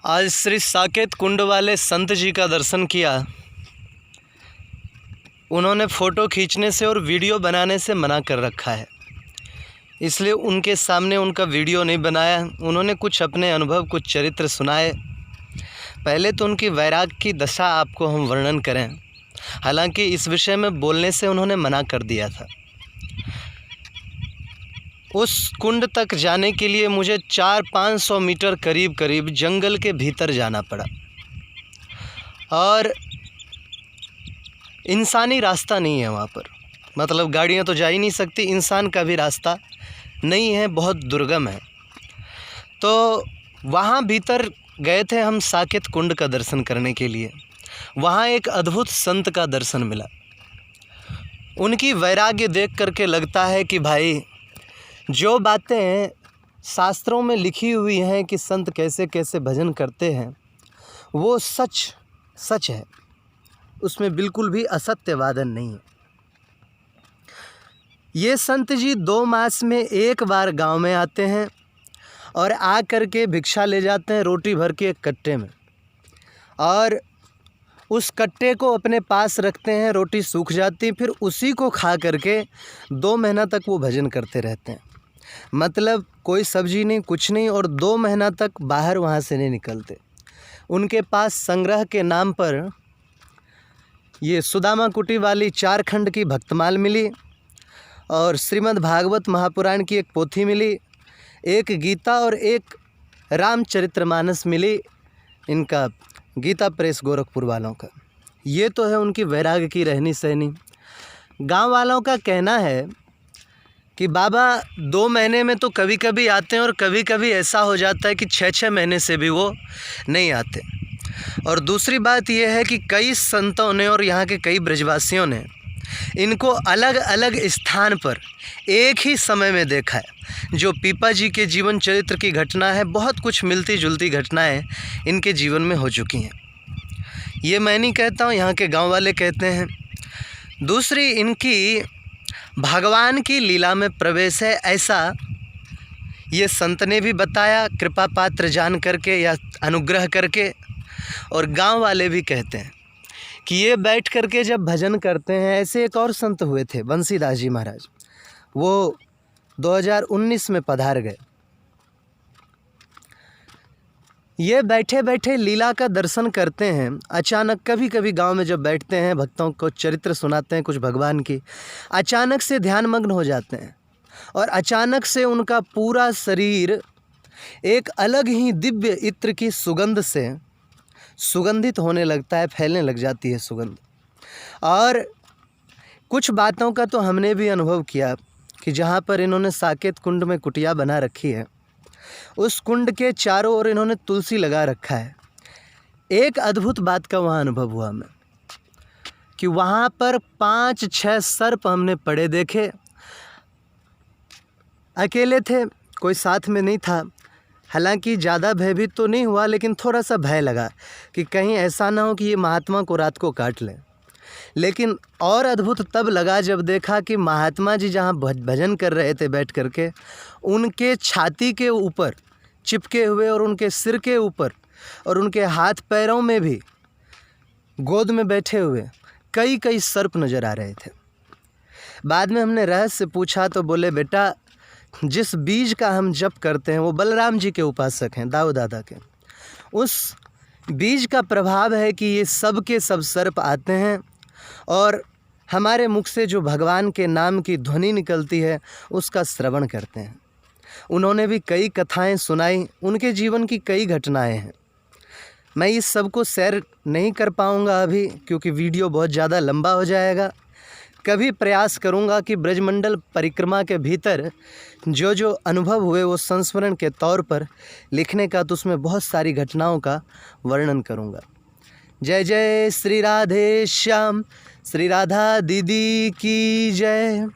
आज श्री साकेत कुंड वाले संत जी का दर्शन किया। उन्होंने फ़ोटो खींचने से और वीडियो बनाने से मना कर रखा है, इसलिए उनके सामने उनका वीडियो नहीं बनाया। उन्होंने कुछ अपने अनुभव, कुछ चरित्र सुनाए। पहले तो उनकी वैराग की दशा आपको हम वर्णन करें। हालांकि इस विषय में बोलने से उन्होंने मना कर दिया था। उस कुंड तक जाने के लिए मुझे 400-500 मीटर करीब जंगल के भीतर जाना पड़ा, और इंसानी रास्ता नहीं है वहाँ पर। मतलब गाड़ियाँ तो जा ही नहीं सकती, इंसान का भी रास्ता नहीं है, बहुत दुर्गम है। तो वहाँ भीतर गए थे हम साकेत कुंड का दर्शन करने के लिए। वहाँ एक अद्भुत संत का दर्शन मिला। उनकी वैराग्य देख करके लगता है कि भाई, जो बातें शास्त्रों में लिखी हुई हैं कि संत कैसे कैसे भजन करते हैं, वो सच है। उसमें बिल्कुल भी असत्य वादन नहीं है। ये संत जी 2 मास में एक बार गांव में आते हैं और आ कर के भिक्षा ले जाते हैं रोटी भर के एक कट्टे में, और उस कट्टे को अपने पास रखते हैं। रोटी सूख जाती, फिर उसी को खा करके 2 महीना तक वो भजन करते रहते हैं। मतलब कोई सब्जी नहीं, कुछ नहीं, और 2 महीना तक बाहर वहाँ से नहीं निकलते। उनके पास संग्रह के नाम पर ये सुदामा कुटी वाली 4 खंड की भक्तमाल मिली, और श्रीमद् भागवत महापुराण की एक पोथी मिली, एक गीता और एक रामचरितमानस मिली। इनका गीता प्रेस गोरखपुर वालों का। ये तो है उनकी वैराग्य की रहनी सहनी। गांव वालों का कहना है कि बाबा 2 महीने में तो कभी कभी आते हैं, और कभी कभी ऐसा हो जाता है कि 6-6 महीने से भी वो नहीं आते। और दूसरी बात यह है कि कई संतों ने और यहाँ के कई ब्रजवासियों ने इनको अलग अलग स्थान पर एक ही समय में देखा है। जो पीपा जी के जीवन चरित्र की घटना है, बहुत कुछ मिलती जुलती घटनाएं इनके जीवन में हो चुकी हैं। ये मैं नहीं कहता हूँ, यहाँ के गांव वाले कहते हैं। दूसरी, इनकी भगवान की लीला में प्रवेश है, ऐसा ये संत ने भी बताया, कृपा पात्र जान करके या अनुग्रह करके। और गांव वाले भी कहते हैं कि ये बैठ करके जब भजन करते हैं। ऐसे एक और संत हुए थे, बंसीदास जी महाराज। वो 2019 में पधार गए। ये बैठे बैठे लीला का दर्शन करते हैं। अचानक कभी कभी गांव में जब बैठते हैं, भक्तों को चरित्र सुनाते हैं कुछ भगवान की, अचानक से ध्यानमग्न हो जाते हैं, और अचानक से उनका पूरा शरीर एक अलग ही दिव्य इत्र की सुगंध से सुगंधित होने लगता है, फैलने लग जाती है सुगंध। और कुछ बातों का तो हमने भी अनुभव किया कि जहाँ पर इन्होंने साकेत कुंड में कुटिया बना रखी है, उस कुंड के चारों ओर इन्होंने तुलसी लगा रखा है। एक अद्भुत बात का वहाँ अनुभव हुआ हमें कि वहाँ पर 5-6 सर्प हमने पड़े देखे। अकेले थे, कोई साथ में नहीं था। हालांकि ज़्यादा भयभीत तो नहीं हुआ, लेकिन थोड़ा सा भय लगा कि कहीं ऐसा ना हो कि ये महात्मा को रात को काट लें। लेकिन और अद्भुत तब लगा जब देखा कि महात्मा जी जहाँ भजन कर रहे थे बैठ करके, उनके छाती के ऊपर चिपके हुए और उनके सिर के ऊपर और उनके हाथ पैरों में भी गोद में बैठे हुए कई सर्प नज़र आ रहे थे। बाद में हमने रहस्य पूछा तो बोले, बेटा जिस बीज का हम जप करते हैं वो बलराम जी के उपासक हैं, दाऊ दादा के। उस बीज का प्रभाव है कि ये सब के सब सर्प आते हैं, और हमारे मुख से जो भगवान के नाम की ध्वनि निकलती है उसका श्रवण करते हैं। उन्होंने भी कई कथाएं सुनाई, उनके जीवन की कई घटनाएं हैं। मैं इस सब को शेयर नहीं कर पाऊँगा अभी, क्योंकि वीडियो बहुत ज़्यादा लंबा हो जाएगा। कभी प्रयास करूंगा कि ब्रजमंडल परिक्रमा के भीतर जो जो अनुभव हुए वो संस्मरण के तौर पर लिखने का, तो उसमें बहुत सारी घटनाओं का वर्णन करूंगा। जय जय श्री राधे श्याम, श्री राधा दीदी की जय।